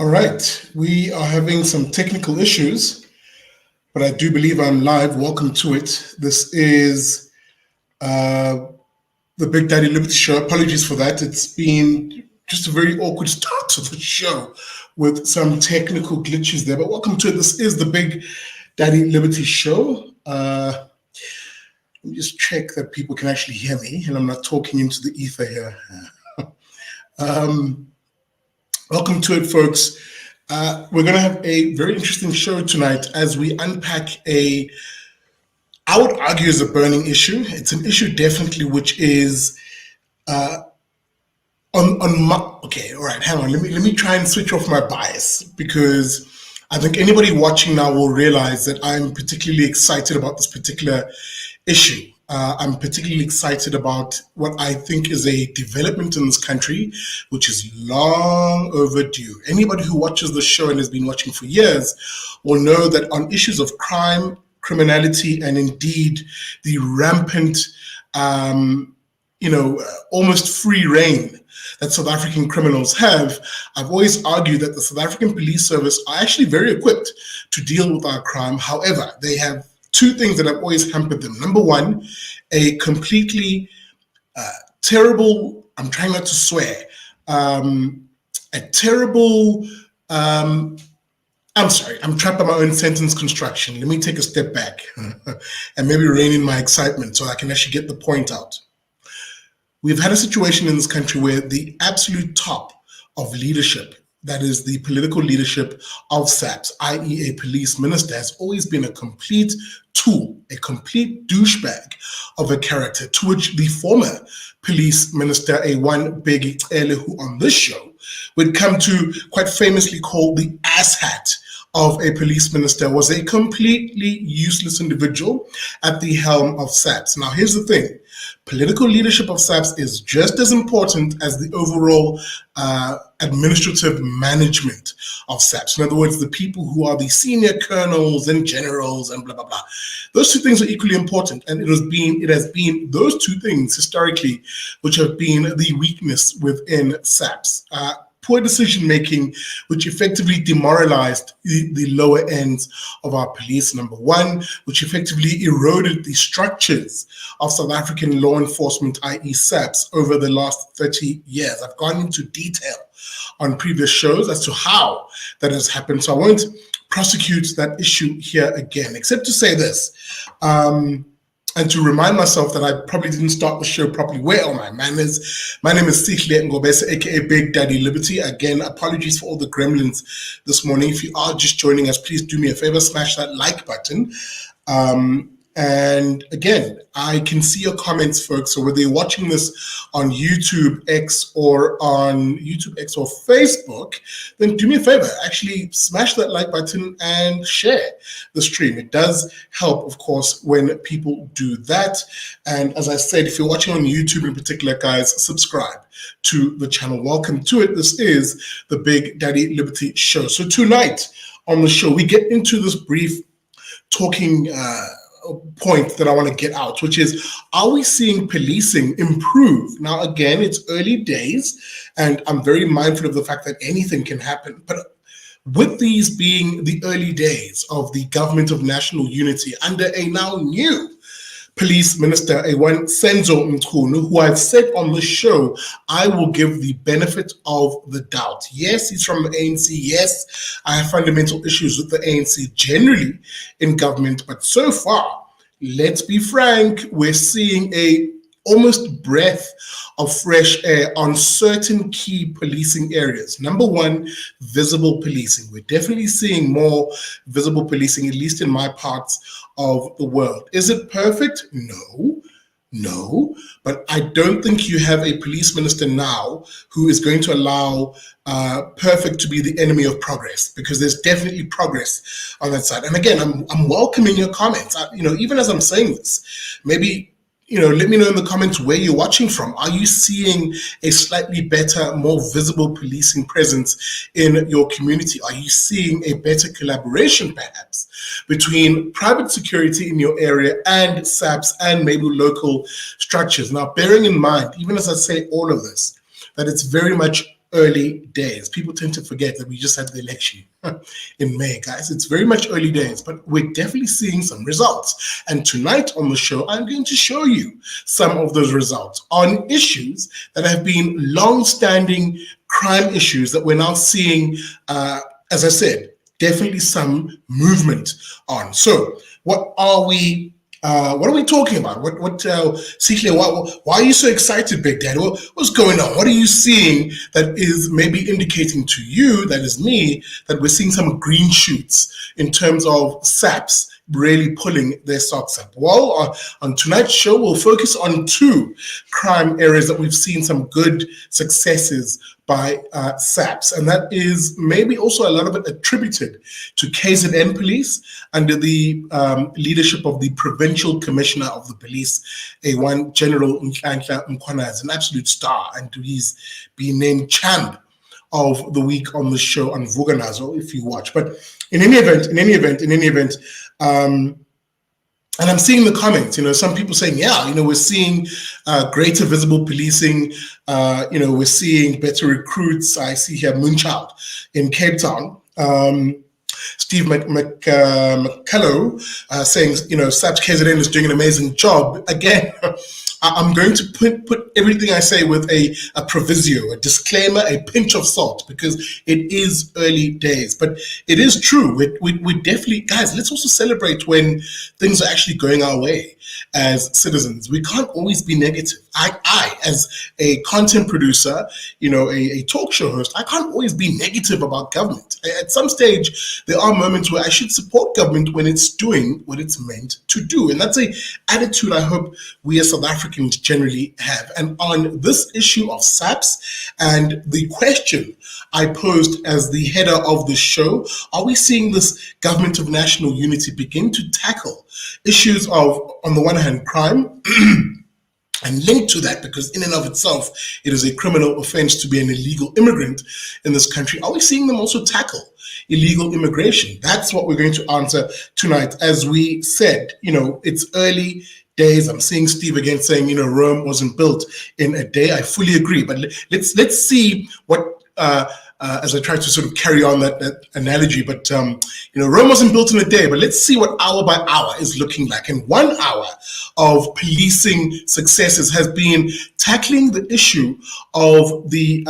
All right, we are having some technical issues, but I do believe I'm live. Welcome to it. This is the Big Daddy Liberty Show. Apologies for that. It's been just a very awkward start to the show with some technical glitches there, but welcome to it. This is the Big Daddy Liberty Show. Let me just check that people can actually hear me and I'm not talking into the ether here. Welcome to it, folks. We're going to have a very interesting show tonight as we unpack I would argue is a burning issue. It's an issue definitely which is okay, all right, hang on. Let me try and switch off my bias, because I think anybody watching now will realize that I'm particularly excited about this particular issue. I'm particularly excited about what I think is a development in this country, which is long overdue. Anybody who watches the show and has been watching for years will know that on issues of crime, criminality, and indeed the rampant, almost free reign that South African criminals have, I've always argued that the South African police service are actually very equipped to deal with our crime. However, they have two things that have always hampered them. Number one, a completely terrible, I'm trying not to swear, a terrible, I'm sorry, I'm trapped by my own sentence construction. Let me take a step back and maybe rein in my excitement so I can actually get the point out. We've had a situation in this country where the absolute top of leadership, that is the political leadership of SAPS, i.e. a police minister, has always been a complete tool, a complete douchebag of a character, to which the former police minister, a one big Ele, who on this show would come to quite famously call the asshat of a police minister, was a completely useless individual at the helm of SAPS. Now, here's the thing. Political leadership of SAPS is just as important as the overall administrative management of SAPS. In other words, the people who are the senior colonels and generals and blah, blah, blah. Those two things are equally important. And it has been those two things historically which have been the weakness within SAPS. Poor decision-making, which effectively demoralized the lower ends of our police, number one, which effectively eroded the structures of South African law enforcement, i.e. SAPS, over the last 30 years. I've gone into detail on previous shows as to how that has happened, so I won't prosecute that issue here again, except to say this. And to remind myself that I probably didn't start the show properly. Where are my manners? My name is Sihle Ngobese, aka Big Daddy Liberty. Again, apologies for all the gremlins this morning. If you are just joining us, please do me a favor, smash that like button. And again, I can see your comments, folks. So whether you're watching this on YouTube X or Facebook, then do me a favor, actually smash that like button and share the stream. It does help, of course, when people do that. And as I said, if you're watching on YouTube in particular, guys, subscribe to the channel. Welcome to it. This is the Big Daddy Liberty Show. So tonight on the show, we get into this brief talking point that I want to get out, which is, are we seeing policing improve? Now, again, it's early days, and I'm very mindful of the fact that anything can happen. But with these being the early days of the government of national unity under a now new police minister, a one Senzo Mchunu, who I've said on the show, I will give the benefit of the doubt. Yes, he's from the ANC. Yes, I have fundamental issues with the ANC generally in government, but so far, let's be frank, we're seeing a almost breath of fresh air on certain key policing areas. Number one, visible policing. We're definitely seeing more visible policing, at least in my parts of the world. Is it perfect? No, but I don't think you have a police minister now who is going to allow perfect to be the enemy of progress, because there's definitely progress on that side. And again, I'm welcoming your comments. Even as I'm saying this, maybe let me know in the comments where you're watching from. Are you seeing a slightly better, more visible policing presence in your community? Are you seeing a better collaboration, perhaps, between private security in your area and SAPS and maybe local structures? Now, bearing in mind, even as I say all of this, that it's very much early days. People tend to forget that we just had the election in May, guys. It's very much early days, but we're definitely seeing some results. And tonight on the show, I'm going to show you some of those results on issues that have been long-standing crime issues that we're now seeing, as I said, definitely some movement on. So what are we talking about? Sihle, why are you so excited, Big Daddy? What's going on? What are you seeing that is maybe indicating to you, that is me, that we're seeing some green shoots in terms of SAPS really pulling their socks up? Well, on tonight's show, we'll focus on two crime areas that we've seen some good successes by SAPS, and that is maybe also a lot of it attributed to KZN police under the leadership of the provincial commissioner of the police, A1 General Nhlanhla Mkhwana, is an absolute star, and he's been named champ of the week on the show on Vuganazo, if you watch. But in any event, and I'm seeing the comments, some people saying, yeah, we're seeing greater visible policing, we're seeing better recruits. I see here Moonchild in Cape Town. Steve McCullough saying, SAPS KZN is doing an amazing job. Again, I'm going to put everything I say with a proviso, a disclaimer, a pinch of salt, because it is early days. But it is true. We definitely, guys, let's also celebrate when things are actually going our way as citizens. We can't always be negative. I as a content producer, a talk show host, I can't always be negative about government. At some stage, there are moments where I should support government when it's doing what it's meant to do. And that's an attitude I hope we as South Africans generally have. And on this issue of SAPS and the question I posed as the header of the show, are we seeing this government of national unity begin to tackle issues of, on the one hand, crime, and linked to that, because in and of itself, it is a criminal offense to be an illegal immigrant in this country. Are we seeing them also tackle illegal immigration? That's what we're going to answer tonight. As we said, it's early days. I'm seeing Steve again saying, Rome wasn't built in a day. I fully agree. But let's see what, as I try to sort of carry on that analogy, but Rome wasn't built in a day, but let's see what hour by hour is looking like. And 1 hour of policing successes has been tackling the issue of the,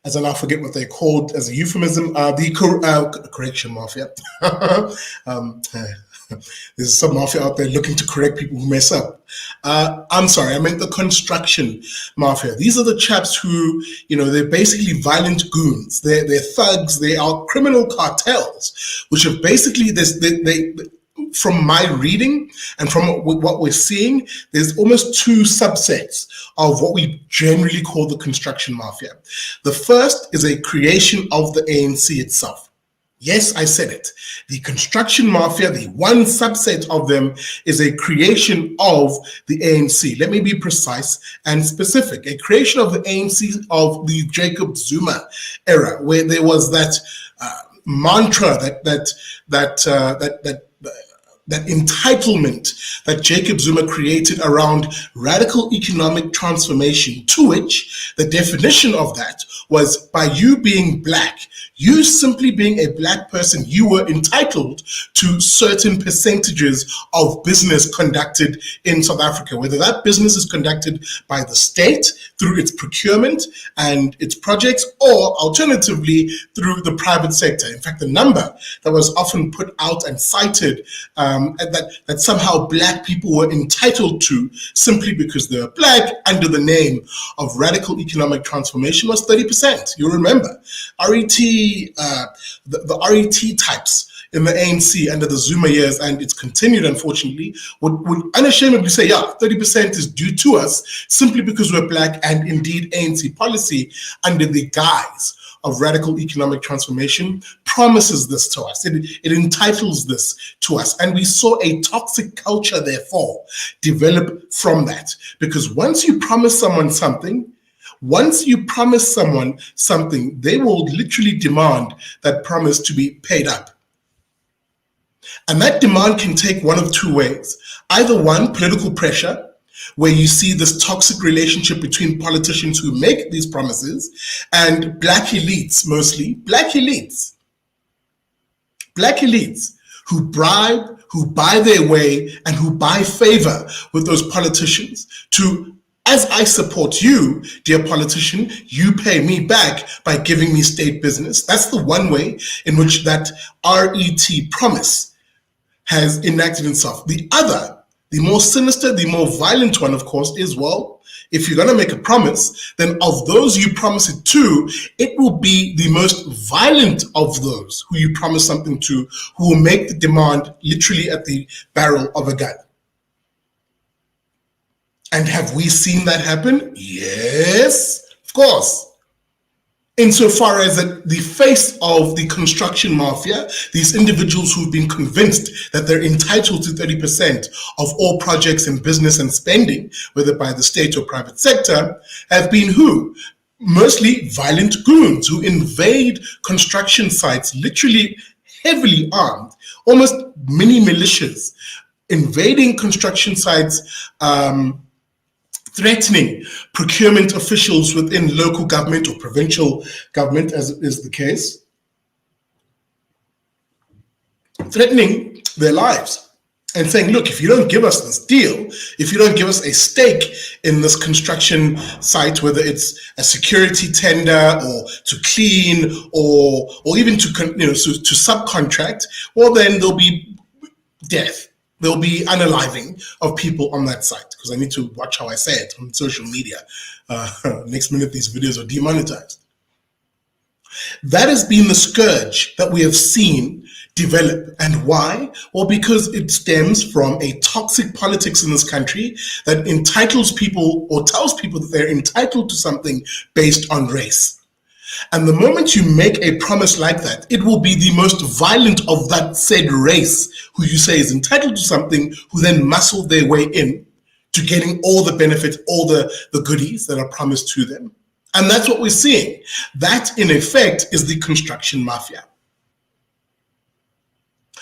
as I now forget what they're called as a euphemism, the correction mafia. There's some mafia out there looking to correct people who mess up. I'm sorry, I meant the construction mafia. These are the chaps who, they're basically violent goons. They're thugs. They are criminal cartels, which have basically, from my reading and from what we're seeing, there's almost two subsets of what we generally call the construction mafia. The first is a creation of the ANC itself. Yes, I said it. The construction mafia, the one subset of them, is a creation of the ANC. Let me be precise and specific. A creation of the ANC of the Jacob Zuma era, where there was that mantra, that entitlement that Jacob Zuma created around radical economic transformation, to which the definition of that was, by you being black, you simply being a black person, you were entitled to certain percentages of business conducted in South Africa, whether that business is conducted by the state through its procurement and its projects, or alternatively through the private sector. In fact, the number that was often put out and cited that somehow black people were entitled to simply because they were black under the name of radical economic transformation was 30%. You remember RET, the RET types in the ANC under the Zuma years, and it's continued, unfortunately, would unashamedly say, yeah, 30% is due to us simply because we're black, and indeed ANC policy under the guise of radical economic transformation promises this to us. It entitles this to us. And we saw a toxic culture, therefore, develop from that. Because once you promise someone something, they will literally demand that promise to be paid up. And that demand can take one of two ways. Either one, political pressure, where you see this toxic relationship between politicians who make these promises and black elites, mostly black elites who bribe, who buy their way, and who buy favor with those politicians to, as I support you, dear politician, you pay me back by giving me state business. That's the one way in which that RET promise has enacted itself. The other, the more sinister, the more violent one, of course, is, well, if you're going to make a promise, then of those you promise it to, it will be the most violent of those who you promise something to, who will make the demand literally at the barrel of a gun. And have we seen that happen? Yes, of course. Insofar as at the face of the construction mafia, these individuals who've been convinced that they're entitled to 30% of all projects in business and spending, whether by the state or private sector, have been who? Mostly violent goons who invade construction sites, literally heavily armed, almost mini militias, invading construction sites, threatening procurement officials within local government or provincial government, as is the case, threatening their lives and saying, look, if you don't give us this deal, if you don't give us a stake in this construction site, whether it's a security tender or to clean or even to subcontract, well, then there'll be death. There'll be unaliving of people on that site, because I need to watch how I say it on social media. Next minute, these videos are demonetized. That has been the scourge that we have seen develop. And why? Well, because it stems from a toxic politics in this country that entitles people or tells people that they're entitled to something based on race. And the moment you make a promise like that, it will be the most violent of that said race who you say is entitled to something, who then muscle their way in to getting all the benefits, all the goodies that are promised to them. And that's what we're seeing. That, in effect, is the construction mafia.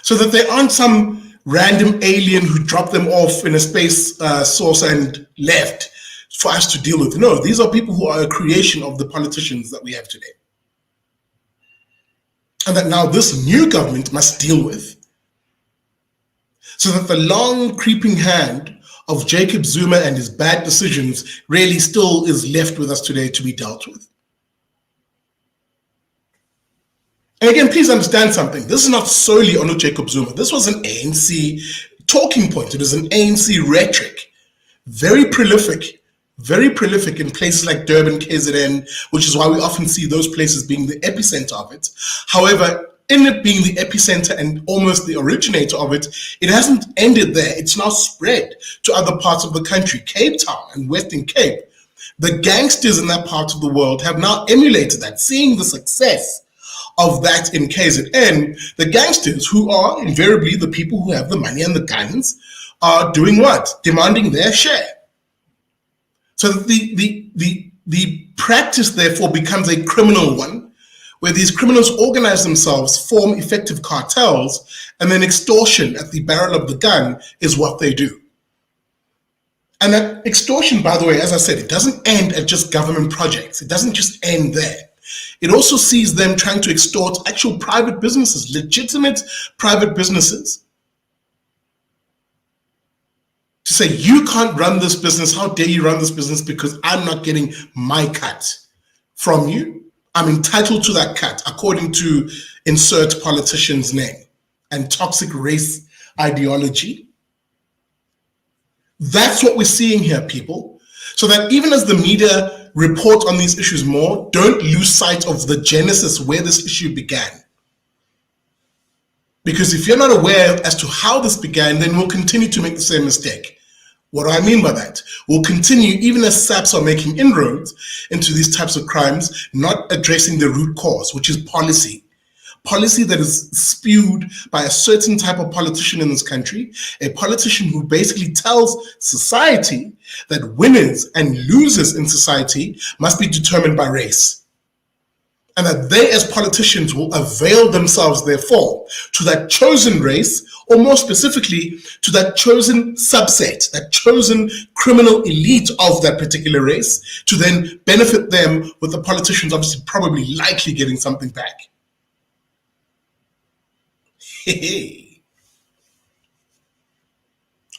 So that there aren't some random alien who dropped them off in a space saucer and left for us to deal with. No, these are people who are a creation of the politicians that we have today. And that now this new government must deal with. So that the long creeping hand of Jacob Zuma and his bad decisions really still is left with us today to be dealt with. And again, please understand something. This is not solely on Jacob Zuma. This was an ANC talking point. It was an ANC rhetoric. Very prolific in places like Durban, KZN, which is why we often see those places being the epicenter of it. However, in it being the epicenter and almost the originator of it, it hasn't ended there. It's now spread to other parts of the country, Cape Town and Western Cape. The gangsters in that part of the world have now emulated that, seeing the success of that in KZN. The gangsters, who are invariably the people who have the money and the guns, are doing what? Demanding their share. So the practice, therefore, becomes a criminal one, where these criminals organize themselves, form effective cartels, and then extortion at the barrel of the gun is what they do. And that extortion, by the way, as I said, it doesn't end at just government projects. It doesn't just end there. It also sees them trying to extort actual private businesses, legitimate private businesses, to say, you can't run this business. How dare you run this business, because I'm not getting my cut from you. I'm entitled to that cut according to insert politician's name and toxic race ideology. That's what we're seeing here, people. So that even as the media report on these issues more, don't lose sight of the genesis where this issue began. Because if you're not aware as to how this began, then we'll continue to make the same mistake. What do I mean by that? We'll continue, even as SAPS are making inroads into these types of crimes, not addressing the root cause, which is policy. Policy that is spewed by a certain type of politician in this country, a politician who basically tells society that winners and losers in society must be determined by race. and that they as politicians will avail themselves, therefore, to that chosen race, or more specifically, to that chosen subset, that chosen criminal elite of that particular race, to then benefit them, with the politicians obviously probably likely getting something back. Hey.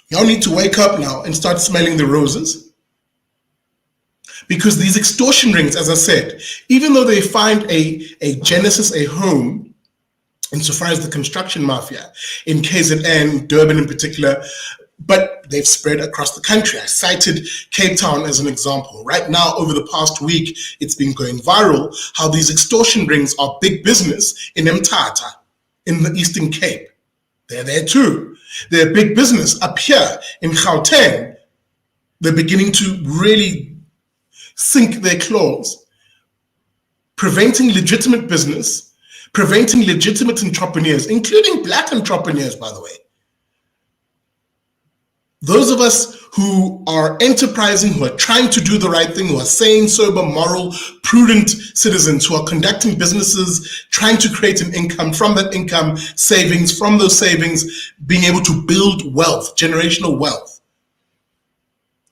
Y'all need to wake up now and start smelling the roses. Because these extortion rings, as I said, even though they find a genesis, a home, insofar as the construction mafia in KZN, Durban in particular, but they've spread across the country. I cited Cape Town as an example. Right now, over the past week, it's been going viral how these extortion rings are big business in Mthatha, in the Eastern Cape. They're there too. They're big business up here in Gauteng. They're beginning to really sink their claws, preventing legitimate business, preventing legitimate entrepreneurs, including black entrepreneurs, by the way. Those of us who are enterprising, who are trying to do the right thing, who are sane, sober, moral, prudent citizens, who are conducting businesses, trying to create an income, from that income, savings, from those savings, being able to build wealth, generational wealth.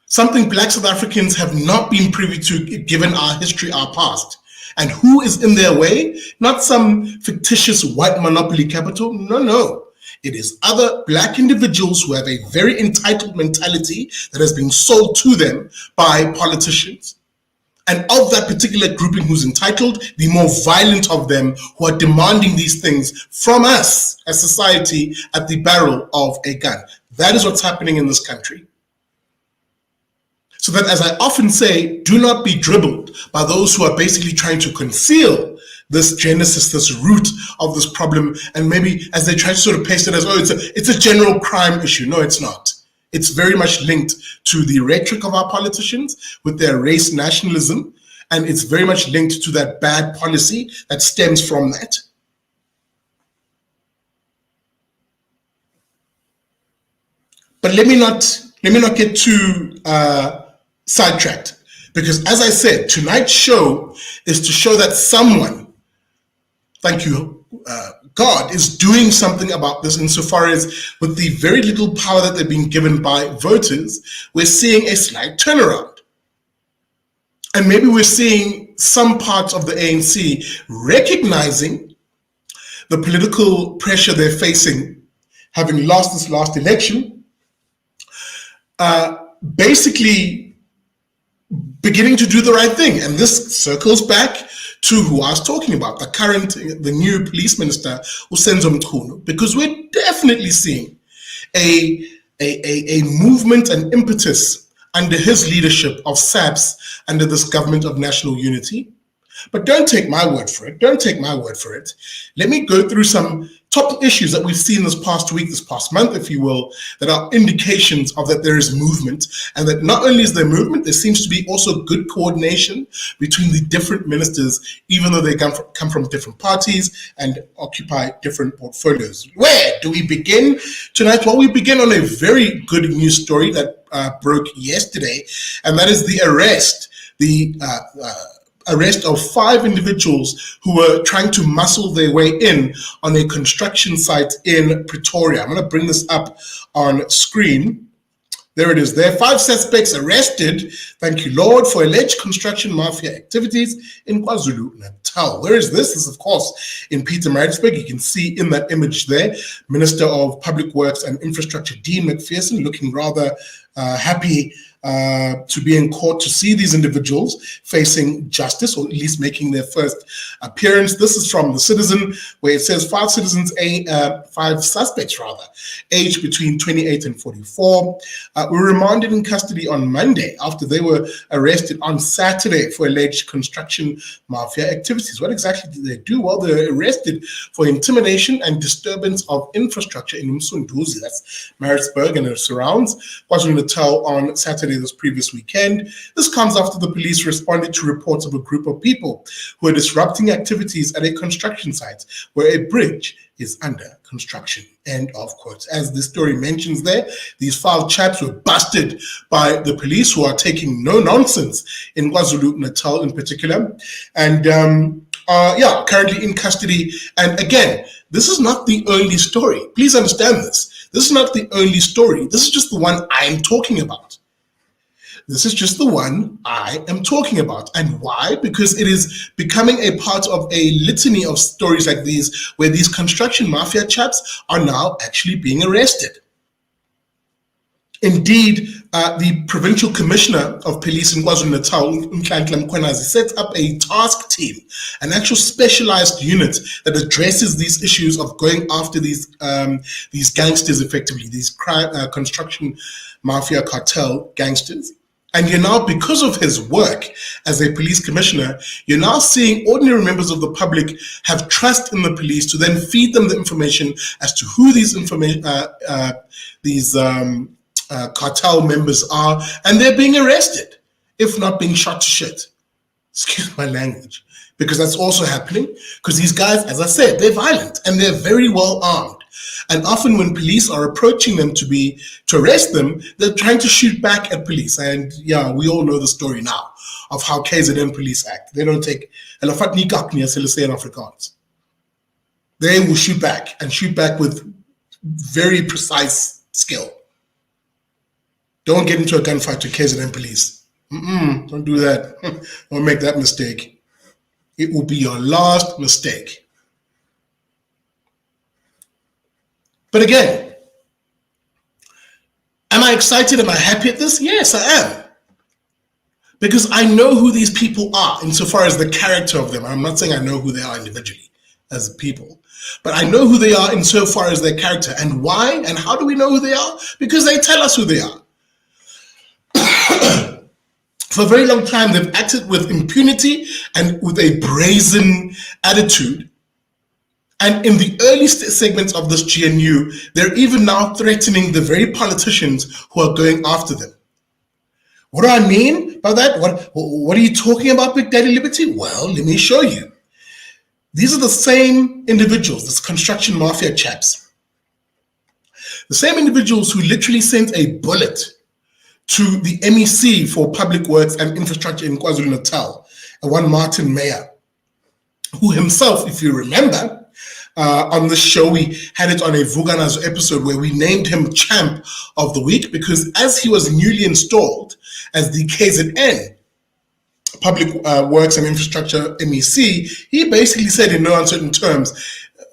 Something black South Africans have not been privy to, given our history, our past. And who is in their way? Not some fictitious white monopoly capital. No, no. It is other black individuals who have a very entitled mentality that has been sold to them by politicians. And of that particular grouping who's entitled, the more violent of them who are demanding these things from us as society at the barrel of a gun. That is what's happening in this country. So that, as I often say, do not be dribbled by those who are basically trying to conceal this genesis, this root of this problem, and maybe as they try to sort of paste it as, oh, it's a general crime issue. No, it's not. It's very much linked to the rhetoric of our politicians with their race nationalism, and it's very much linked to that bad policy that stems from that. But let me not get too sidetracked, because as I said, tonight's show is to show that someone, thank you, God, is doing something about this, insofar as with the very little power that they're being given by voters, we're seeing a slight turnaround. And maybe we're seeing some parts of the ANC recognizing the political pressure they're facing, having lost this last election, basically beginning to do the right thing. And this circles back to who I was talking about, the new police minister, Usenzo Mchunu, because we're definitely seeing a movement and impetus under his leadership of SAPS, under this government of national unity. But don't take my word for it. Don't take my word for it. Let me go through some top issues that we've seen this past week, this past month, if you will, that are indications of that there is movement, and that not only is there movement, there seems to be also good coordination between the different ministers, even though they come from different parties and occupy different portfolios. Where do we begin tonight? Well, we begin on a very good news story that broke yesterday, and that is the arrest of 5 individuals who were trying to muscle their way in on a construction site in Pretoria. I'm going to bring this up on screen. There it is. There are 5 suspects arrested, thank you, Lord, for alleged construction mafia activities in KwaZulu-Natal. Where is this? This is, of course, in Pietermaritzburg. You can see in that image there, Minister of Public Works and Infrastructure, Dean McPherson, looking rather happy to be in court to see these individuals facing justice, or at least making their first appearance. This is from The Citizen, where it says 5 suspects, aged between 28 and 44, were remanded in custody on Monday after they were arrested on Saturday for alleged construction mafia activities. What exactly did they do? Well, they were arrested for intimidation and disturbance of infrastructure in Msunduzi, that's Maritzburg and its surrounds, KwaZulu-Natal, on Saturday this previous weekend. This comes after the police responded to reports of a group of people who are disrupting activities at a construction site where a bridge is under construction. End of quote. As the story mentions there, these 5 chaps were busted by the police, who are taking no nonsense in KwaZulu-Natal in particular. And are currently in custody. And again, this is not the only story. Please understand this. This is not the only story. This is just the one I'm talking about. This is just the one I am talking about. And why? Because it is becoming a part of a litany of stories like these, where these construction mafia chaps are now actually being arrested. Indeed, the Provincial Commissioner of Police in KwaZulu-Natal, Nhlanhla Mkhwanazi, set up a task team, an actual specialized unit that addresses these issues of going after these gangsters, effectively, these construction mafia cartel gangsters. And you're now, because of his work as a police commissioner, you're now seeing ordinary members of the public have trust in the police to then feed them the information as to who these cartel members are, and they're being arrested, if not being shot to shit. Excuse my language, because that's also happening, because these guys, as I said, they're violent and they're very well armed. And often when police are approaching them to arrest them, they're trying to shoot back at police. And yeah, we all know the story now of how KZN police act. They don't take hulle vat nie kak nie, as hulle sê in Afrikaans. They will shoot back, and shoot back with very precise skill. Don't get into a gunfight with KZN police. Don't do that. Don't make that mistake. It will be your last mistake. But again, am I excited? Am I happy at this? Yes, I am. Because I know who these people are insofar as the character of them. I'm not saying I know who they are individually as people, but I know who they are insofar as their character. And why? And how do we know who they are? Because they tell us who they are. For a very long time, they've acted with impunity and with a brazen attitude. And in the early segments of this GNU, they're even now threatening the very politicians who are going after them. What do I mean by that? What are you talking about, Big Daddy Liberty? Well, let me show you. These are the same individuals, this construction mafia chaps. The same individuals who literally sent a bullet to the MEC for Public Works and Infrastructure in KwaZulu-Natal, one Martin Meyer, who himself, if you remember, on this show, we had it on a Vuganazo episode where we named him Champ of the Week, because as he was newly installed as the KZN Public Works and Infrastructure MEC, he basically said in no uncertain terms,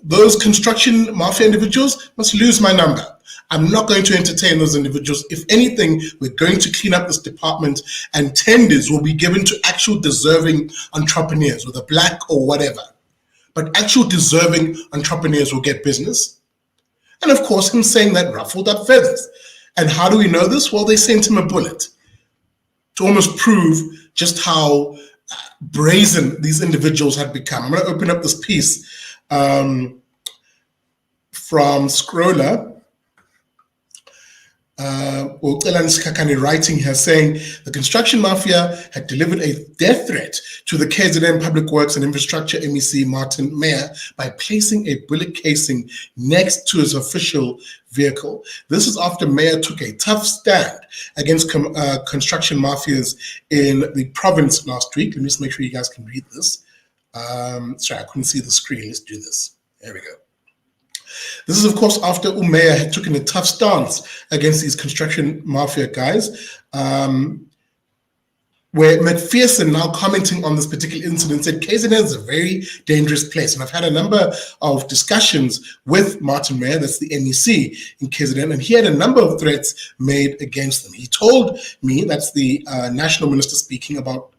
those construction mafia individuals must lose my number. I'm not going to entertain those individuals. If anything, we're going to clean up this department, and tenders will be given to actual deserving entrepreneurs, whether black or whatever. But actual deserving entrepreneurs will get business. And of course, him saying that ruffled up feathers. And how do we know this? Well, they sent him a bullet to almost prove just how brazen these individuals had become. I'm going to open up this piece from Scroller. Writing here saying the construction mafia had delivered a death threat to the KZN Public Works and Infrastructure MEC Martin Meyer by placing a bullet casing next to his official vehicle. This is after Meyer took a tough stand against construction mafias in the province last week. Let me just make sure you guys can read this. Sorry, I couldn't see the screen. Let's do this. There we go. This is, of course, after Meyer had taken a tough stance against these construction mafia guys, where McPherson, now commenting on this particular incident, said KZN is a very dangerous place. And I've had a number of discussions with Martin Meyer, that's the MEC in KZN, and he had a number of threats made against them. He told me, that's the national minister speaking about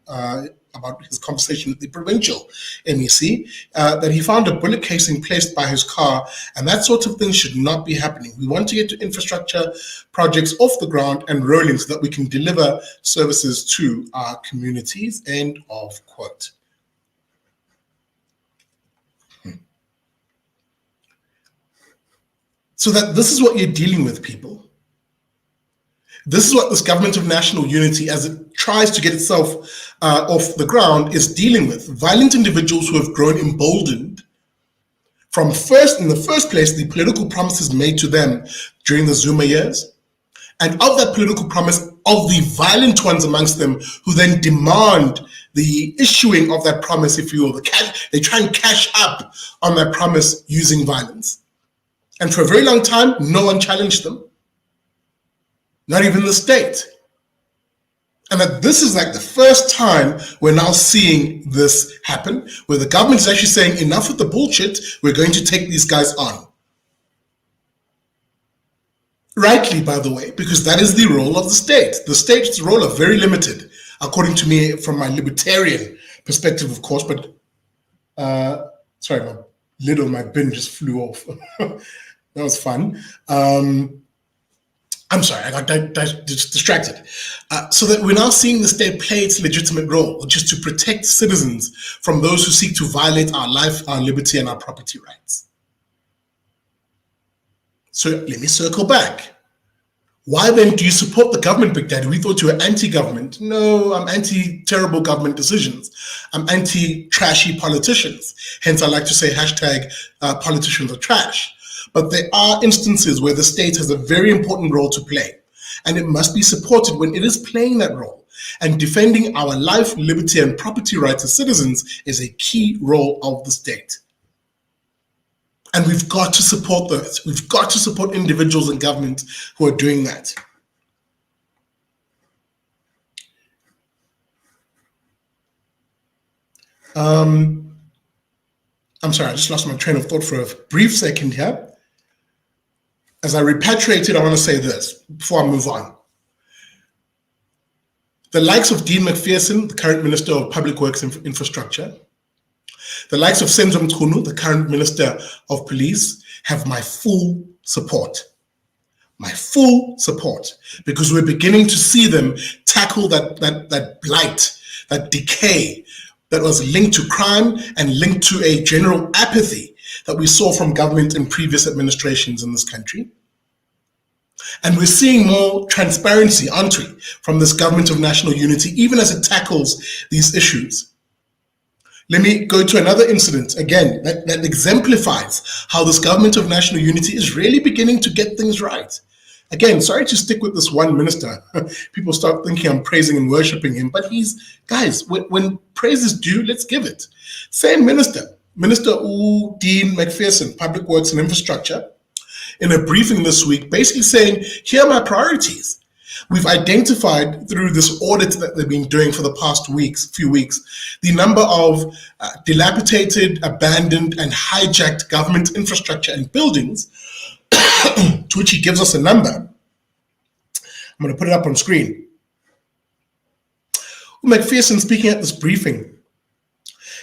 his conversation with the provincial MEC, that he found a bullet casing placed by his car, and that sort of thing should not be happening. We want to get to infrastructure projects off the ground and rolling so that we can deliver services to our communities, end of quote. So that this is what you're dealing with, people. This is what this government of national unity, as it tries to get itself off the ground, is dealing with. Violent individuals who have grown emboldened from in the first place, the political promises made to them during the Zuma years. And of that political promise, of the violent ones amongst them who then demand the issuing of that promise, if you will. They try and cash up on that promise using violence. And for a very long time, no one challenged them. Not even the state. And that this is like the first time we're now seeing this happen, where the government is actually saying, enough with the bullshit, we're going to take these guys on. Rightly, by the way, because that is the role of the state. The state's role are very limited, according to me, from my libertarian perspective, of course, but sorry, my lid on my bin just flew off. That was fun. I'm sorry, I got distracted. So that we're now seeing the state play its legitimate role, which is to protect citizens from those who seek to violate our life, our liberty, and our property rights. So let me circle back. Why then do you support the government, Big Daddy? We thought you were anti-government. No, I'm anti-terrible government decisions. I'm anti-trashy politicians. Hence, I like to say hashtag politicians are trash. But there are instances where the state has a very important role to play, and it must be supported when it is playing that role. And defending our life, liberty, and property rights as citizens is a key role of the state. And we've got to support those. We've got to support individuals and government who are doing that. I'm sorry, I just lost my train of thought for a brief second here. As I repatriated, I want to say this before I move on. The likes of Dean McPherson, the current Minister of Public Works and Infrastructure, the likes of Senzo Mchunu, the current Minister of Police, have my full support. My full support, because we're beginning to see them tackle that blight, that decay that was linked to crime and linked to a general apathy that we saw from government in previous administrations in this country. And we're seeing more transparency, aren't we, from this government of national unity, even as it tackles these issues. Let me go to another incident, again, that exemplifies how this government of national unity is really beginning to get things right. Again, sorry to stick with this one minister. People start thinking I'm praising and worshiping him, but guys, when praise is due, let's give it. Same minister, Minister Dean McPherson, Public Works and Infrastructure, in a briefing this week, basically saying, here are my priorities. We've identified through this audit that they've been doing for the past few weeks, the number of dilapidated, abandoned, and hijacked government infrastructure and buildings, to which he gives us a number. I'm going to put it up on screen. McPherson, speaking at this briefing,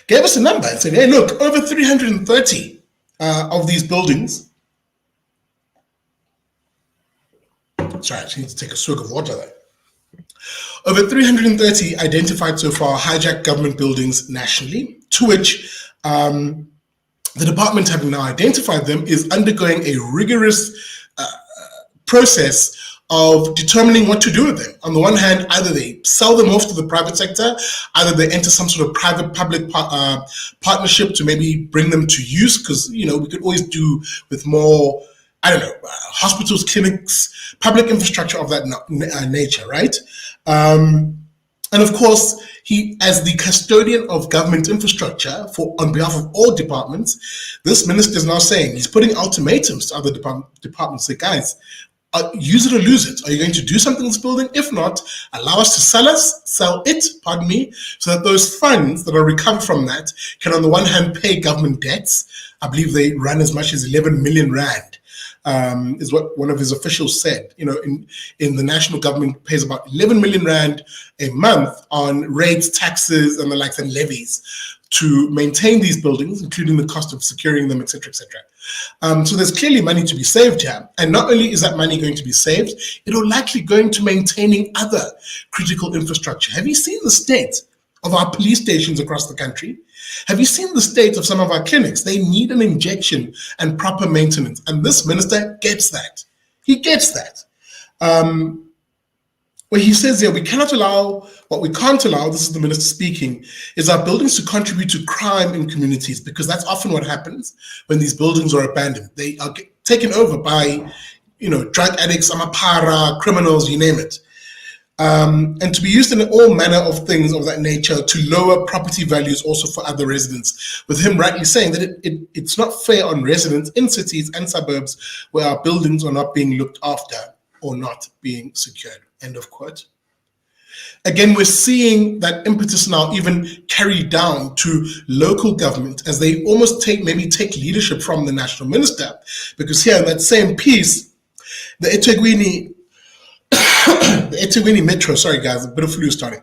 gave us a number and said, hey, look, over 330 of these buildings. Sorry, I just need to take a swig of water there. Over 330 identified so far hijacked government buildings nationally, to which the department, having now identified them, is undergoing a rigorous process of determining what to do with them. On the one hand, either they sell them off to the private sector, either they enter some sort of private-public partnership to maybe bring them to use, because, you know, we could always do with more, I don't know, hospitals, clinics, public infrastructure of that nature, right? And of course, he, as the custodian of government infrastructure on behalf of all departments, this minister is now saying, he's putting ultimatums to other departments, say, guys, use it or lose it. Are you going to do something in this building? If not, allow us to sell it, pardon me, so that those funds that are recovered from that can, on the one hand, pay government debts. I believe they run as much as 11 million rand. Is what one of his officials said. You know, in the national government pays about 11 million rand a month on rates, taxes, and the likes, and levies to maintain these buildings, including the cost of securing them, etc., etc. So there's clearly money to be saved here. And not only is that money going to be saved, it will likely go into maintaining other critical infrastructure. Have you seen the state of our police stations across the country? Have you seen the state of some of our clinics? They need an injection and proper maintenance. And this minister gets that. He gets that. Where he says here, we can't allow, what we can't allow, this is the minister speaking, is our buildings to contribute to crime in communities, because that's often what happens when these buildings are abandoned. They are taken over by, you know, drug addicts, amapara, criminals, you name it. and to be used in all manner of things of that nature to lower property values also for other residents, with him rightly saying that it's not fair on residents in cities and suburbs where our buildings are not being looked after or not being secured, end of quote. Again, we're seeing that impetus now even carried down to local government as they almost take leadership from the national minister, because here in that same piece, the eThekwini Metro, sorry guys, a bit of flu starting,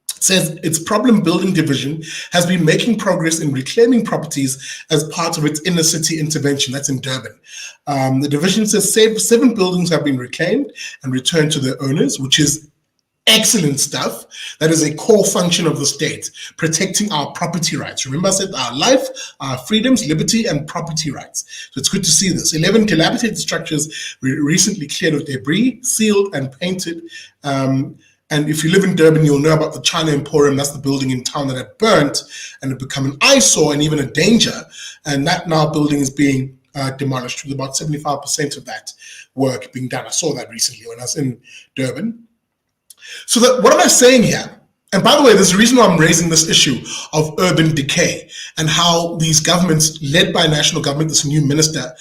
says its problem building division has been making progress in reclaiming properties as part of its inner city intervention. That's in Durban. The division says 7 buildings have been reclaimed and returned to their owners, which is excellent stuff. That is a core function of the state, protecting our property rights. Remember I said our life, our freedoms, liberty, and property rights. So it's good to see this. 11 collaborated structures recently cleared of debris, sealed, and painted. And if you live in Durban, you'll know about the China Emporium. That's the building in town that had burnt and had become an eyesore and even a danger. And that now building is being demolished, with about 75% of that work being done. I saw that recently when I was in Durban. So what am I saying here? And by the way, there's a reason why I'm raising this issue of urban decay and how these governments, led by national government, this new minister,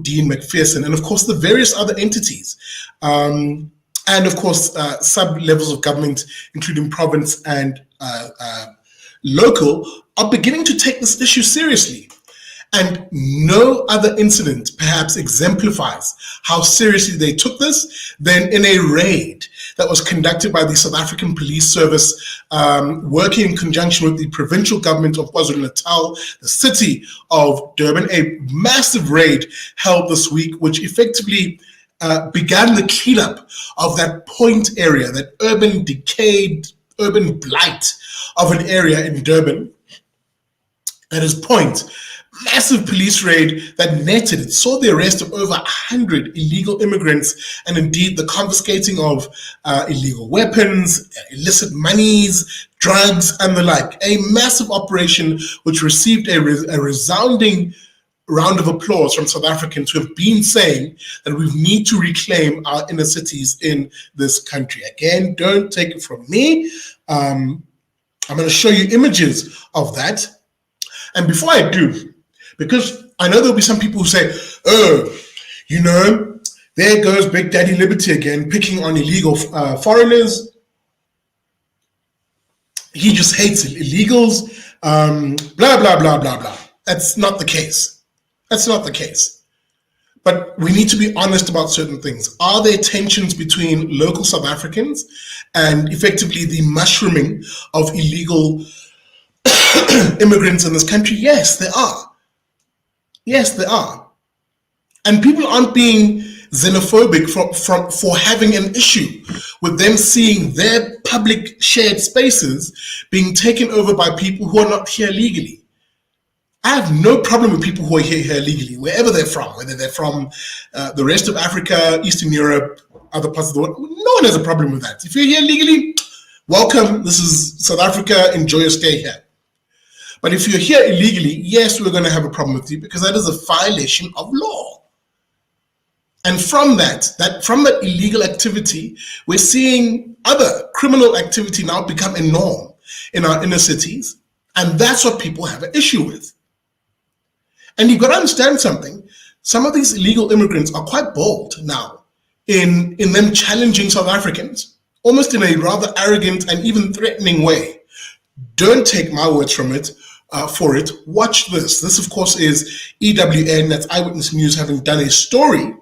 Dean McPherson, and of course the various other entities, and of course sub-levels of government, including province and local, are beginning to take this issue seriously. And no other incident perhaps exemplifies how seriously they took this than in a raid that was conducted by the South African Police Service, working in conjunction with the provincial government of KwaZulu-Natal, the city of Durban. A massive raid held this week, which effectively began the cleanup of that point area, that urban decayed, urban blight of an area in Durban. That is Point. Massive police raid that netted, it saw the arrest of over 100 illegal immigrants, and indeed the confiscating of illegal weapons, illicit monies, drugs, and the like. A massive operation which received a resounding round of applause from South Africans who have been saying that we need to reclaim our inner cities in this country. Again, don't take it from me. I'm going to show you images of that. And before I do, because I know there'll be some people who say, oh, you know, there goes Big Daddy Liberty again, picking on illegal foreigners. He just hates illegals, blah, blah, blah, blah, blah. That's not the case. That's not the case. But we need to be honest about certain things. Are there tensions between local South Africans and effectively the mushrooming of illegal immigrants in this country? Yes, there are. Yes, there are. And people aren't being xenophobic for having an issue with them seeing their public shared spaces being taken over by people who are not here legally. I have no problem with people who are here legally, wherever they're from, whether they're from the rest of Africa, Eastern Europe, other parts of the world. No one has a problem with that. If you're here legally, welcome. This is South Africa. Enjoy your stay here. But if you're here illegally, yes, we're going to have a problem with you because that is a violation of law. And from that illegal activity, we're seeing other criminal activity now become a norm in our inner cities. And that's what people have an issue with. And you've got to understand something. Some of these illegal immigrants are quite bold now in them challenging South Africans, almost in a rather arrogant and even threatening way. Don't take my words from it. For it, watch this. This, of course, is EWN, that's Eyewitness News, having done a story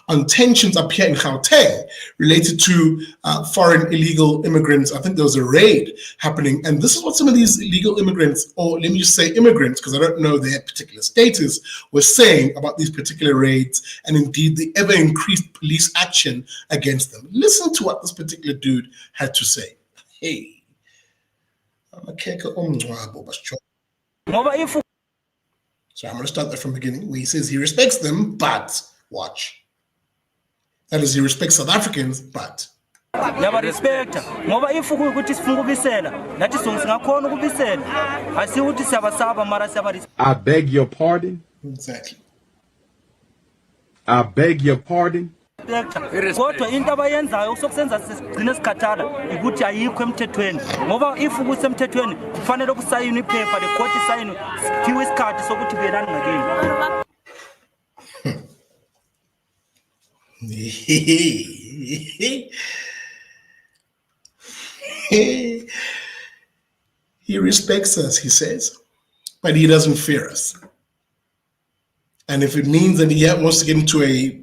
on tensions up here in Gauteng related to foreign illegal immigrants. I think there was a raid happening, and this is what some of these illegal immigrants, or let me just say immigrants, because I don't know their particular status, were saying about these particular raids, and indeed the ever-increased police action against them. Listen to what this particular dude had to say. Hey. So I'm going to start that from the beginning, where he says he respects them, but watch. That is, he respects South Africans, but. I beg your pardon. Exactly. I beg your pardon. protector kodwa into abayenzayo sokusenza sigcine sikhathala ukuthi ayikho emthethweni ngoba if kusemthethweni kufanele kusayine iphepha le court isayine sikhiwe isikhathi sokuthi buyelani ngakini. He respects us, he says, but he doesn't fear us. And if it means that he wants to get into a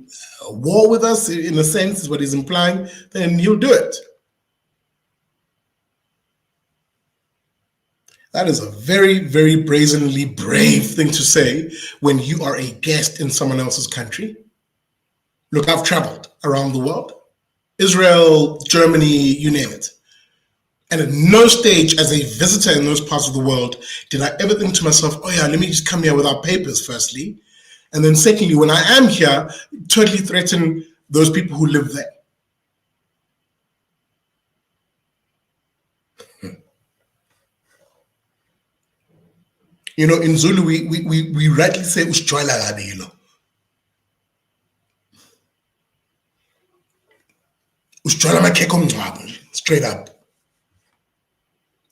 war with us, in a sense, is what he's implying, then he'll do it. That is a very, very brazenly brave thing to say when you are a guest in someone else's country. Look, I've traveled around the world, Israel, Germany, you name it. And at no stage as a visitor in those parts of the world did I ever think to myself, oh yeah, let me just come here without papers, firstly. And then secondly, when I am here, totally threaten those people who live there. You know, in Zulu, we rightly say, Usjola Gadilo. Straight up.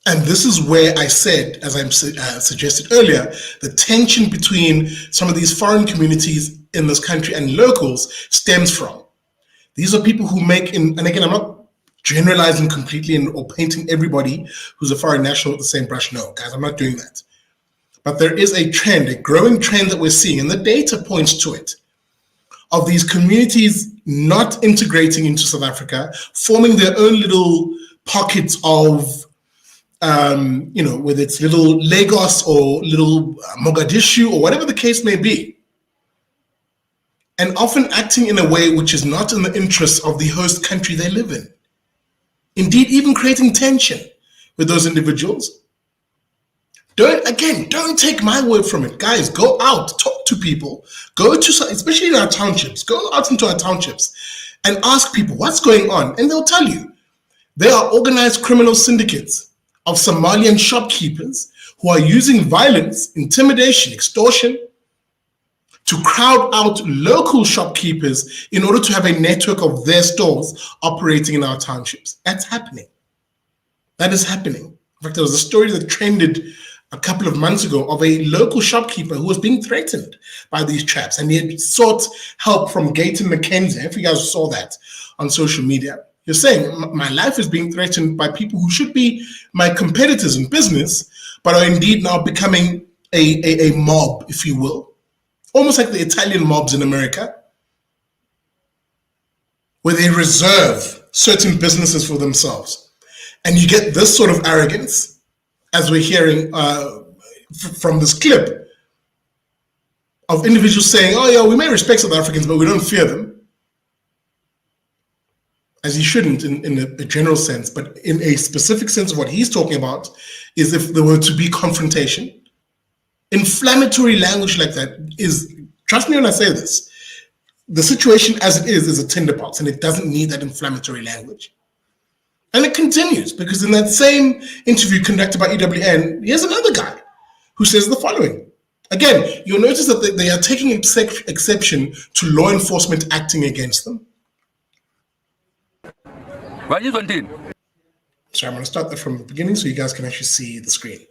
And this is where I said, as I suggested earlier, the tension between some of these foreign communities in this country and locals stems from. These are people who make, and again, I'm not generalizing completely or painting everybody who's a foreign national with the same brush. No, guys, I'm not doing that. But there is a trend, a growing trend that we're seeing, and the data points to it, of these communities not integrating into South Africa, forming their own little pockets of, you know, whether it's little Lagos or little Mogadishu or whatever the case may be, and often acting in a way which is not in the interests of the host country they live in. Indeed, even creating tension with those individuals. Don't take my word from it. Guys, go out, talk to people, go to, especially in our townships, go out into our townships and ask people what's going on. And they'll tell you. There are organized criminal syndicates of Somalian shopkeepers who are using violence, intimidation, extortion to crowd out local shopkeepers in order to have a network of their stores operating in our townships. That's happening. That is happening. In fact, there was a story that trended a couple of months ago of a local shopkeeper who was being threatened by these traps, and he had sought help from Gayton McKenzie. If you guys saw that on social media, you're saying my life is being threatened by people who should be my competitors in business, but are indeed now becoming a mob, if you will, almost like the Italian mobs in America, where they reserve certain businesses for themselves. And you get this sort of arrogance, as we're hearing from this clip, of individuals saying, oh yeah, we may respect South Africans, but we don't fear them. As you shouldn't in a general sense, but in a specific sense of what he's talking about is if there were to be confrontation. Inflammatory language like that is, trust me when I say this, the situation as it is a tinderbox, and it doesn't need that inflammatory language. And it continues, because in that same interview conducted by EWN, here's another guy who says the following. Again, you'll notice that they are taking exception to law enforcement acting against them. So I'm going to start that from the beginning so you guys can actually see the screen.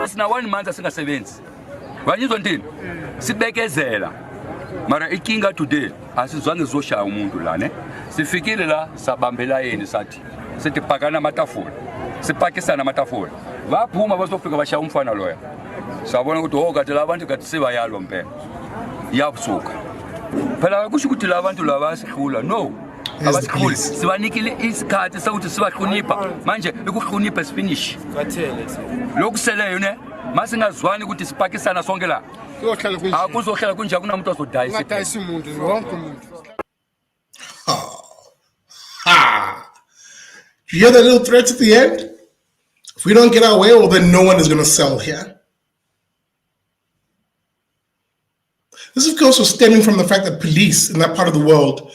Sina 1 month asingasebenzi. Wanyizwa ndini? Sibekezela. Mara ikinga today asizwange zoshaya umuntu la ne. Sifikile la sabambela yeni sathi. Sithi pakana amatafula. Sipakisana amatafula. Baphuma bazofika bashaya umfana loya. Sabona ukuthi okade labantu kathi sibayalo mpela. Yabusuka. Phela kusho ukuthi labantu laba sihlula. No. Abasikhuli sibanikile isikhathi sokuthi sibahlonipha manje ukuhlonipha sifinish kathele lokuseleyo ne masingazwani ukuthi sipakisana sonke la akuzohlela kunje kunamuntu ozodaya ngadayisa umuntu wonke umuntu. You hear that little threat at the end? If we don't get our way, well, then no one is going to sell here. This, of course, was stemming from the fact that police in that part of the world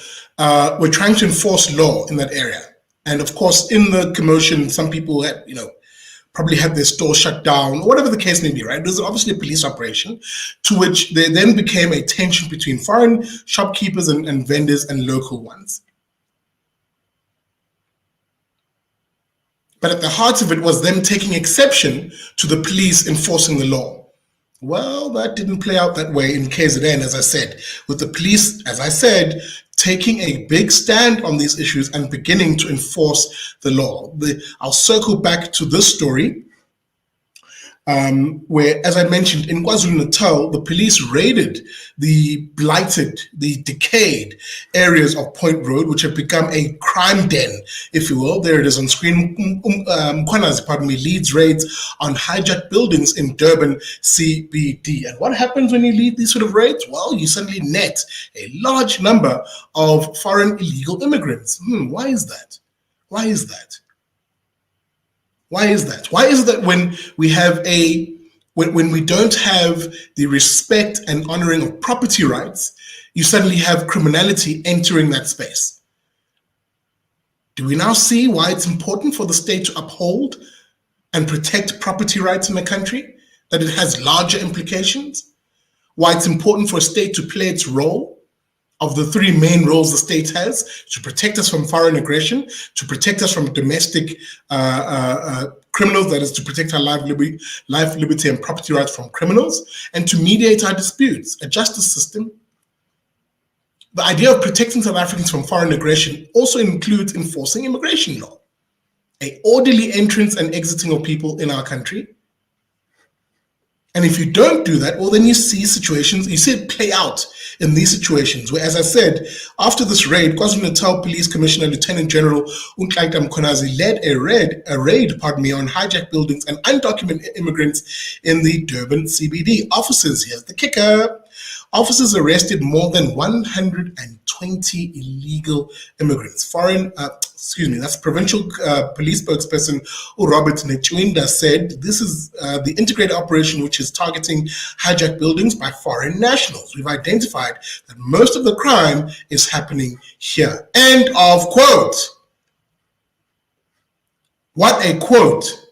were trying to enforce law in that area. And of course, in the commotion, some people had, probably had their stores shut down, or whatever the case may be, right? This is obviously a police operation to which there then became a tension between foreign shopkeepers and vendors and local ones. But at the heart of it was them taking exception to the police enforcing the law. Well, that didn't play out that way in KZN, as I said, with the police, as I said, taking a big stand on these issues and beginning to enforce the law. I'll circle back to this story, where, as I mentioned, in KwaZulu-Natal, the police raided the blighted, the decayed areas of Point Road, which have become a crime den, if you will. There it is on screen. Leads raids on hijacked buildings in Durban CBD. And what happens when you lead these sort of raids? Well, you suddenly net a large number of foreign illegal immigrants. Why is that? Why is that? Why is that? Why is it that when we have when we don't have the respect and honoring of property rights, you suddenly have criminality entering that space? Do we now see why it's important for the state to uphold and protect property rights in the country? That it has larger implications? Why it's important for a state to play its role of the three main roles the state has: to protect us from foreign aggression, to protect us from domestic criminals, that is to protect our life, liberty, and property rights from criminals, and to mediate our disputes, a justice system. The idea of protecting South Africans from foreign aggression also includes enforcing immigration law, an orderly entrance and exiting of people in our country. And if you don't do that, well, then you see situations, you see it play out in these situations where, as I said, after this raid, KwaZulu-Natal Police Commissioner Lieutenant General Unklaita Mkhonazi led a raid on hijacked buildings and undocumented immigrants in the Durban CBD. Officers, here's the kicker. Officers arrested more than 120 illegal immigrants. That's provincial police spokesperson Robert Nechwinda said this is the integrated operation which is targeting hijacked buildings by foreign nationals. We've identified that most of the crime is happening here. End of quote. What a quote.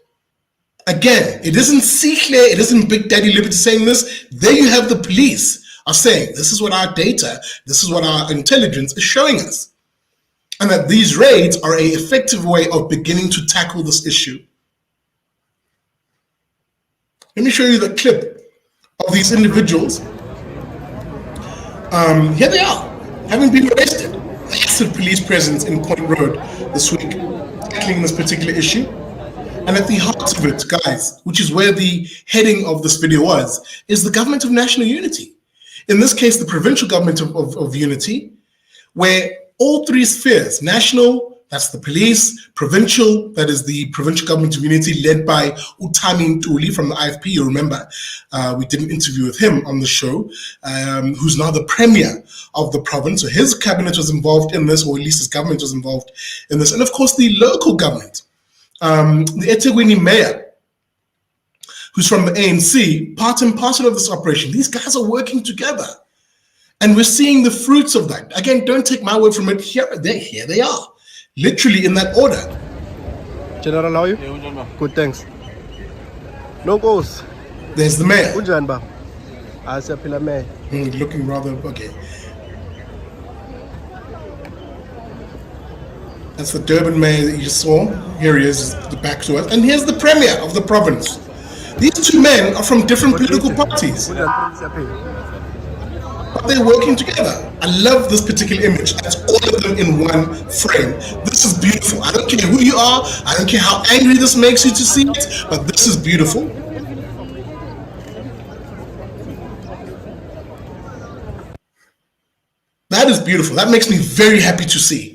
Again, it isn't Sihle, it isn't Big Daddy Liberty saying this. There you have the police are saying this is what our data, this is what our intelligence is showing us. And that these raids are an effective way of beginning to tackle this issue. Let me show you the clip of these individuals. Here they are, having been arrested. Massive police presence in Point Road this week, tackling this particular issue. And at the heart of it, guys, which is where the heading of this video was, is the government of national unity. In this case, the provincial government of unity, where all three spheres, national, that's the police, provincial, that is the provincial government of unity led by Utami Ntuli from the IFP. You remember, we did an interview with him on the show, who's now the premier of the province. So his cabinet was involved in this, or at least his government was involved in this. And of course, the local government, the eThekwini mayor, who's from the ANC, part and parcel of this operation. These guys are working together. And we're seeing the fruits of that. Again, don't take my word from it. Here they are, literally in that order. General, how are you? Good, thanks. No goes. There's the mayor. Looking rather, okay. That's the Durban mayor that you saw. Here he is, the back to us. And here's the premier of the province. These two men are from different political parties, but they're working together. I love this particular image. That's all of them in one frame. This is beautiful. I don't care who you are. I don't care how angry this makes you to see it, but this is beautiful. That is beautiful. That makes me very happy to see.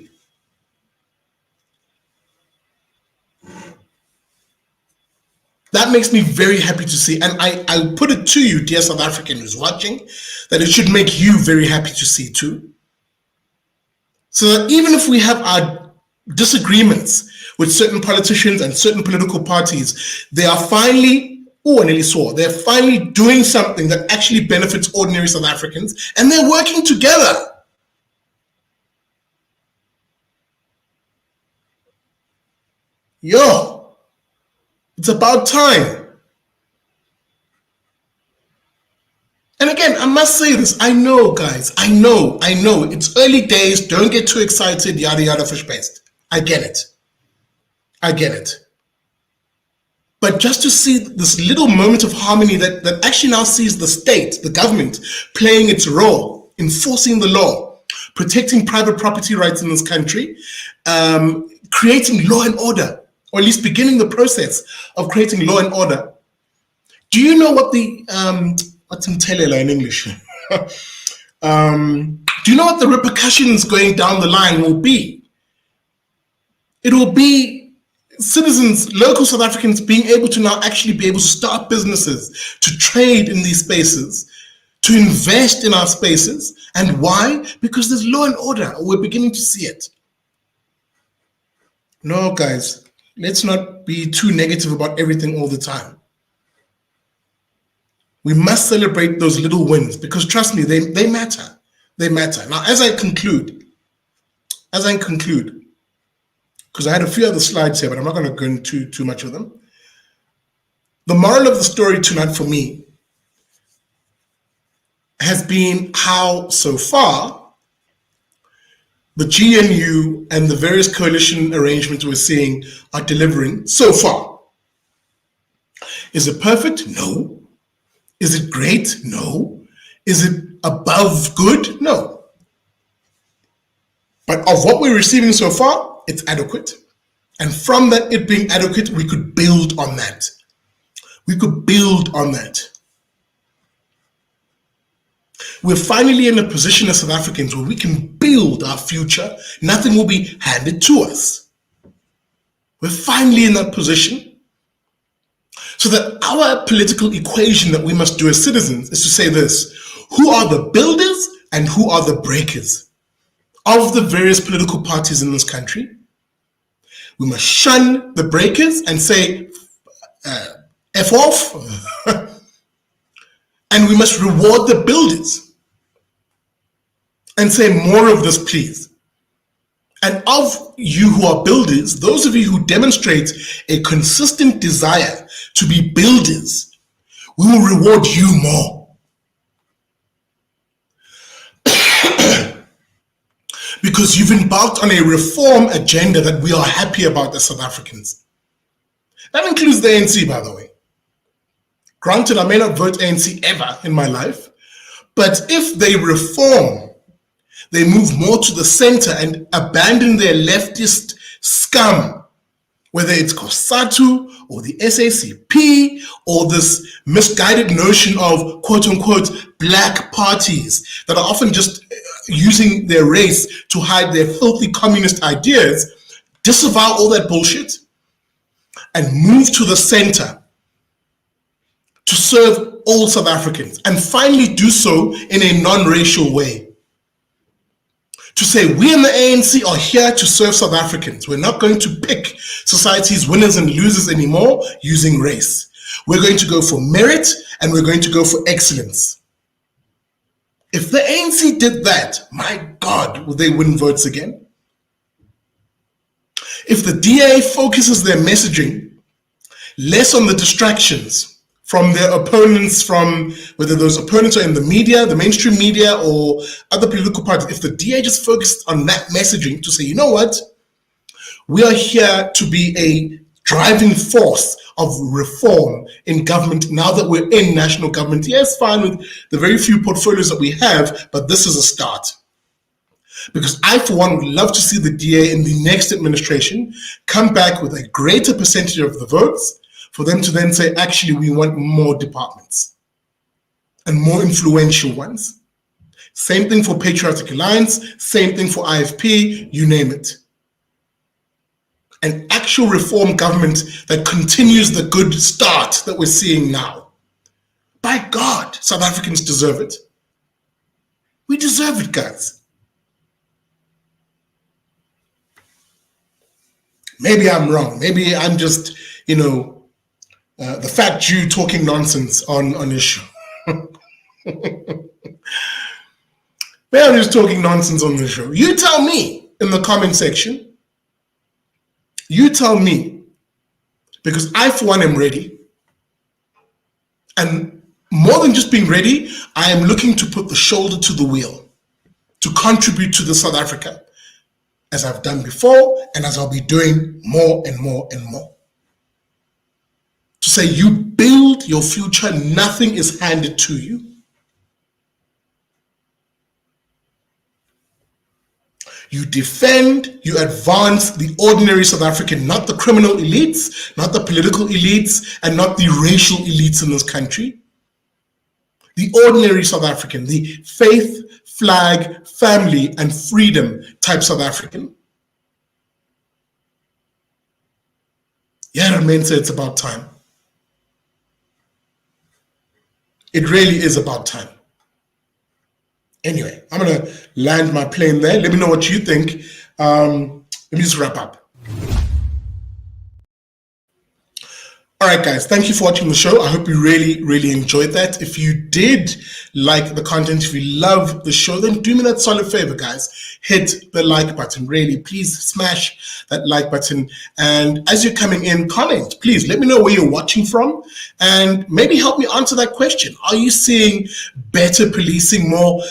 That makes me very happy to see. And I put it to you, dear South African who's watching, that it should make you very happy to see too. So that even if we have our disagreements with certain politicians and certain political parties, they are finally, they're finally doing something that actually benefits ordinary South Africans, and they're working together. Yo. It's about time. And again, I must say this. I know, guys. I know. It's early days. Don't get too excited. Yada, yada, fish paste. I get it. But just to see this little moment of harmony that actually now sees the state, the government, playing its role, enforcing the law, protecting private property rights in this country, creating law and order, or at least beginning the process of creating law and order. Do you know what the, what's imthelela in English? Do you know what the repercussions going down the line will be? It will be citizens, local South Africans being able to now actually be able to start businesses, to trade in these spaces, to invest in our spaces. And why? Because there's law and order. We're beginning to see it. No, guys, let's not be too negative about everything all the time. We must celebrate those little wins because trust me, they matter. They matter. Now, as I conclude, because I had a few other slides here, but I'm not going to go into too much of them. The moral of the story tonight for me has been how so far the GNU and the various coalition arrangements we're seeing are delivering so far. Is it perfect? No. Is it great? No. Is it above good? No. But of what we're receiving so far, it's adequate. And from that, it being adequate, we could build on that. We're finally in a position as South Africans where we can build our future. Nothing will be handed to us. We're finally in that position so that our political equation that we must do as citizens is to say this: who are the builders and who are the breakers of the various political parties in this country? We must shun the breakers and say, F off. And we must reward the builders and say, more of this, please. And of you who are builders, those of you who demonstrate a consistent desire to be builders, we will reward you more. Because you've embarked on a reform agenda that we are happy about as South Africans. That includes the ANC, by the way. Granted, I may not vote ANC ever in my life, but if they reform, they move more to the center and abandon their leftist scum, whether it's COSATU or the SACP or this misguided notion of quote-unquote black parties that are often just using their race to hide their filthy communist ideas, disavow all that bullshit and move to the center to serve all South Africans, and finally do so in a non-racial way. To say we in the ANC are here to serve South Africans. We're not going to pick society's winners and losers anymore using race. We're going to go for merit and we're going to go for excellence. If the ANC did that, my God, would they win votes again? If the DA focuses their messaging less on the distractions from their opponents, from whether those opponents are in the media, the mainstream media, or other political parties, if the DA just focused on that messaging to say, you know what, we are here to be a driving force of reform in government now that we're in national government. Yes, fine with the very few portfolios that we have, but this is a start. Because I, for one, would love to see the DA in the next administration come back with a greater percentage of the votes for them to then say, actually, we want more departments and more influential ones. Same thing for Patriotic Alliance, same thing for IFP, you name it. An actual reform government that continues the good start that we're seeing now. By God, South Africans deserve it. We deserve it, guys. Maybe I'm wrong. Maybe I'm just, the fat Jew talking nonsense on issue. Maybe I'm just talking nonsense on the show. You tell me in the comment section. You tell me, Because I, for one, am ready. And more than just being ready, I am looking to put the shoulder to the wheel to contribute to the South Africa, as I've done before and as I'll be doing more and more and more. To say you build your future, nothing is handed to you. You defend, you advance the ordinary South African, not the criminal elites, not the political elites, and not the racial elites in this country. The ordinary South African, the faith, flag, family, and freedom type South African. Yeah, Mensa, it's about time. It really is about time. Anyway, I'm going to land my plane there. Let me know what you think. Let me just wrap up. All right, guys, thank you for watching the show. I hope you really, really enjoyed that. If you did like the content, if you love the show, then do me that solid favor, guys. Hit the like button. Really, please smash that like button. And as you're coming in, comment. Please let me know where you're watching from and maybe help me answer that question. Are you seeing better policing, more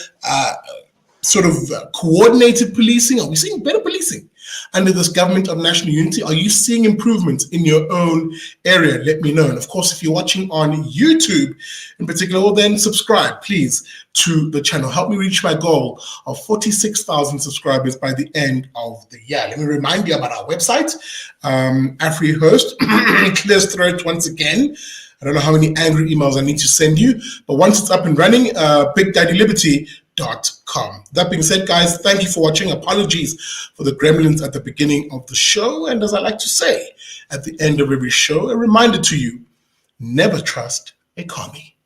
coordinated policing? Are we seeing better policing under this government of national unity? Are you seeing improvements in your own area? Let me know. And of course, if you're watching on YouTube in particular, well, then subscribe, please, to the channel. Help me reach my goal of 46,000 subscribers by the end of the year. Let me remind you about our website, AfriHost, clears throat once again. I don't know how many angry emails I need to send you, but once it's up and running, BigDaddyLiberty.com. That being said, guys, thank you for watching. Apologies for the gremlins at the beginning of the show. And as I like to say at the end of every show, a reminder to you, never trust a commie.